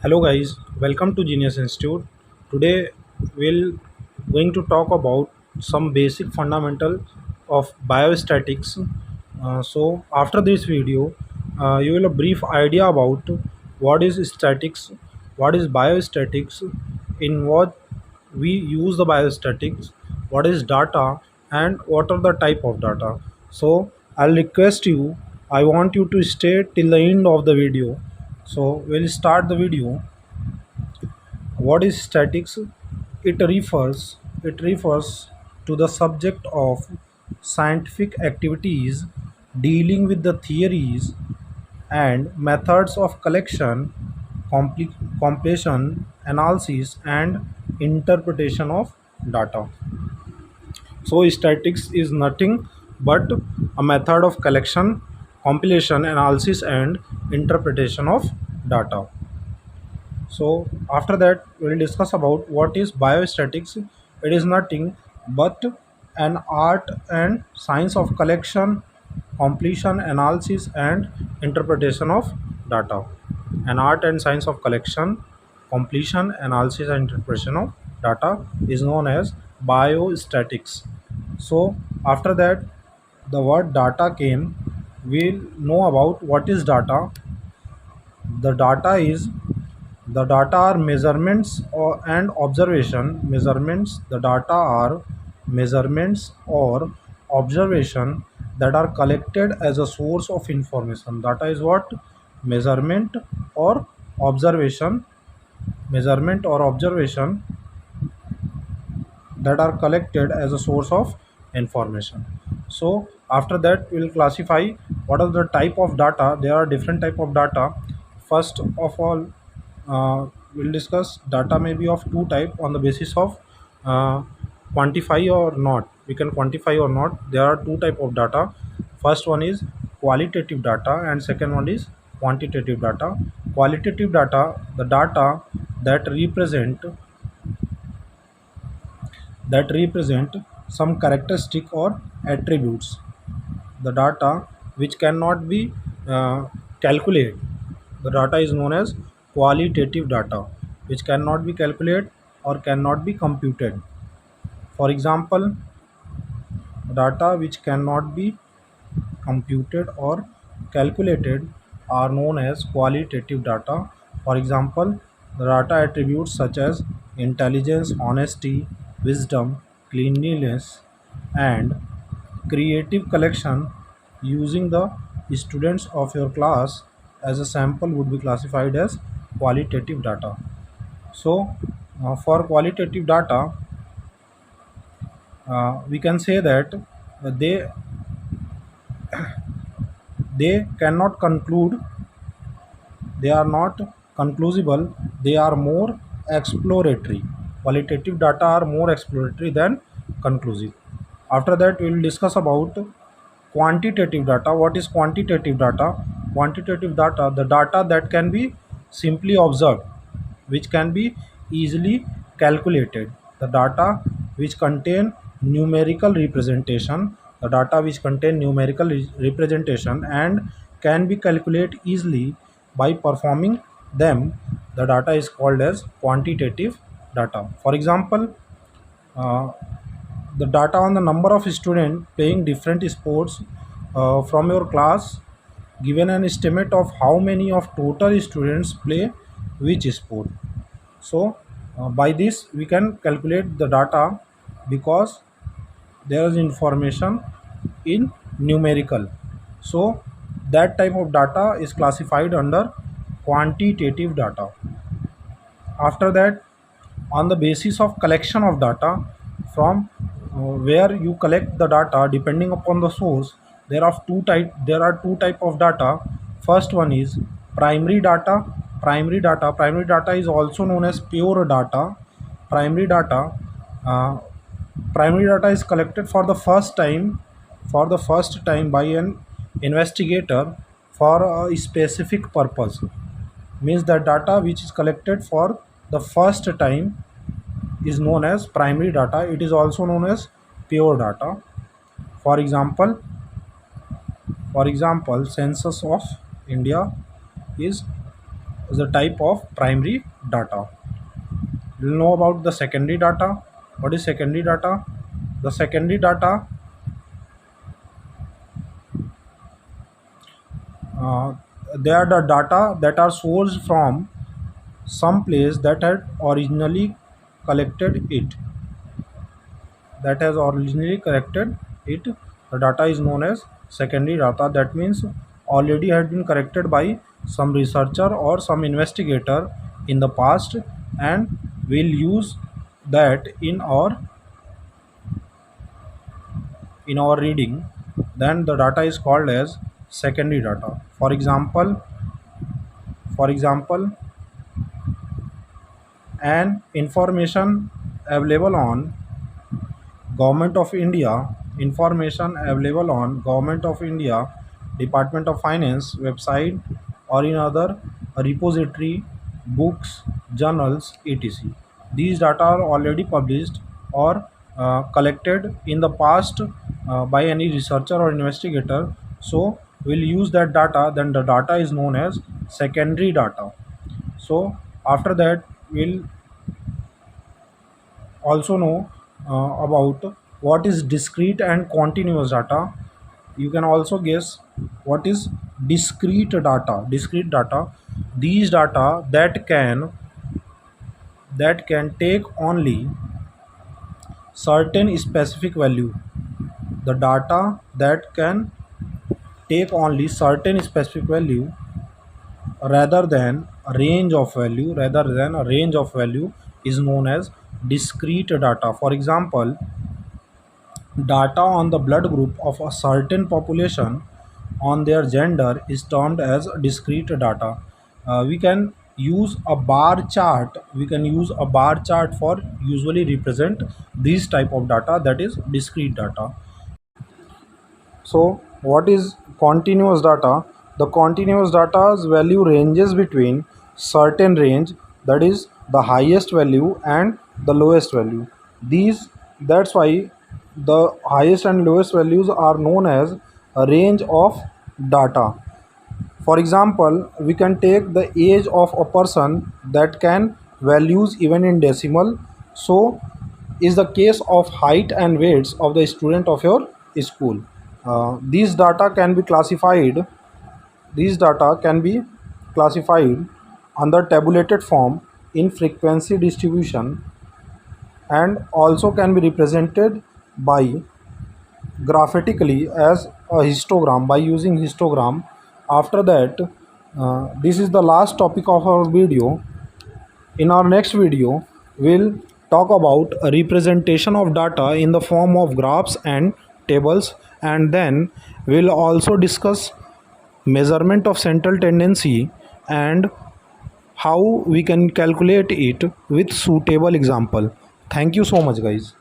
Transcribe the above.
Hello guys, welcome to Genius Institute. Today we'll going to talk about some basic fundamental of biostatics. So after this video, you will a brief idea about what is statics, what is biostatics, in what we use the biostatics, what is data, and what are the type of data. So I'll request you, I want you to stay till the end of the video. So we'll start the video. What is statics? It refers to the subject of scientific activities dealing with the theories and methods of collection, completion, analysis, and interpretation of data. So statistics is nothing but a method of collection, compilation, analysis, and interpretation of data. So after that we'll discuss about what is biostatics. It is nothing but an art and science of collection, completion, analysis, and interpretation of data. An art and science of collection, completion, analysis, and interpretation of data is known as biostatics. So after that the word data came. We'll know about what is data. The data are measurements and observation. The data are measurements or observation that are collected as a source of information. Data is what? Measurement or observation. Measurement or observation that are collected as a source of information. So after that we'll classify what are the type of data. There are different type of data. First of all, we'll discuss data may be of two type on the basis of uh, quantify or not. We can quantify or not. There are two type of data. First one is qualitative data and second one is quantitative data. Qualitative data, the data that represent some characteristic or attributes. The data which cannot be calculated. The data is known as qualitative data, which cannot be calculated or cannot be computed. For example, data which cannot be computed or calculated are known as qualitative data. For example, the data attributes such as intelligence, honesty, wisdom, cleanliness, and creative collection using the students of your class as a sample would be classified as qualitative data. So, for qualitative data, we can say that they they cannot conclude, they are not conclusible, they are more exploratory. Qualitative data are more exploratory than conclusive. After that we will discuss about quantitative data. What is quantitative data? Quantitative data, the data that can be simply observed, which can be easily calculated. The data which contain numerical representation, the data which contain numerical representation and can be calculated easily by performing them, the data is called as quantitative data. For example, uh, the data on the number of students playing different sports from your class, given an estimate of how many of total students play which sport. So by this we can calculate the data because there is information in numerical. So that type of data is classified under quantitative data. After that, on the basis of collection of data from where you collect the data depending upon the source, there are two type of data. First one is primary data. Primary data is also known as pure data. Primary data uh, primary data is collected for the first time by an investigator for a specific purpose. Means that data which is collected for the first time is known as primary data. It is also known as pure data. For example, census of India is is a type of primary data. You'll know about the secondary data. What is secondary data? The secondary data, uh, they are the data that are sourced from some place that had originally collected it. That has originally collected it. The data is known as secondary data. That means already had been collected by some researcher or some investigator in the past, and will use that in our reading. Then the data is called as secondary data. For example, an information available on Government of India, information available on Government of India, Department of Finance website, or in other repository, books, journals, etc. These data are already published or collected in the past by any researcher or investigator. So we'll use that data. Then the data is known as secondary data. So after that, we'll also know about what is discrete and continuous data. You can also guess what is discrete data. These data that can take only certain specific value. The data that can take only certain specific value rather than a range of value is known as discrete data. For example, data on the blood group of a certain population on their gender is termed as discrete data. We can use a bar chart for usually represent these type of data, that is discrete data. So what is continuous data? The continuous data's value ranges between certain range, that is the highest value and the lowest value. That's why the highest and lowest values are known as a range of data. For example, we can take the age of a person that can values even in decimal. So is the case of height and weights of the student of your school. These data can be classified. These data can be classified under tabulated form in frequency distribution, and also can be represented by graphitically as a histogram by using histogram. After that, this is the last topic of our video. In our next video, we'll talk about a representation of data in the form of graphs and tables, and then we'll also discuss measurement of central tendency and how we can calculate it with suitable example. Thank you so much, guys.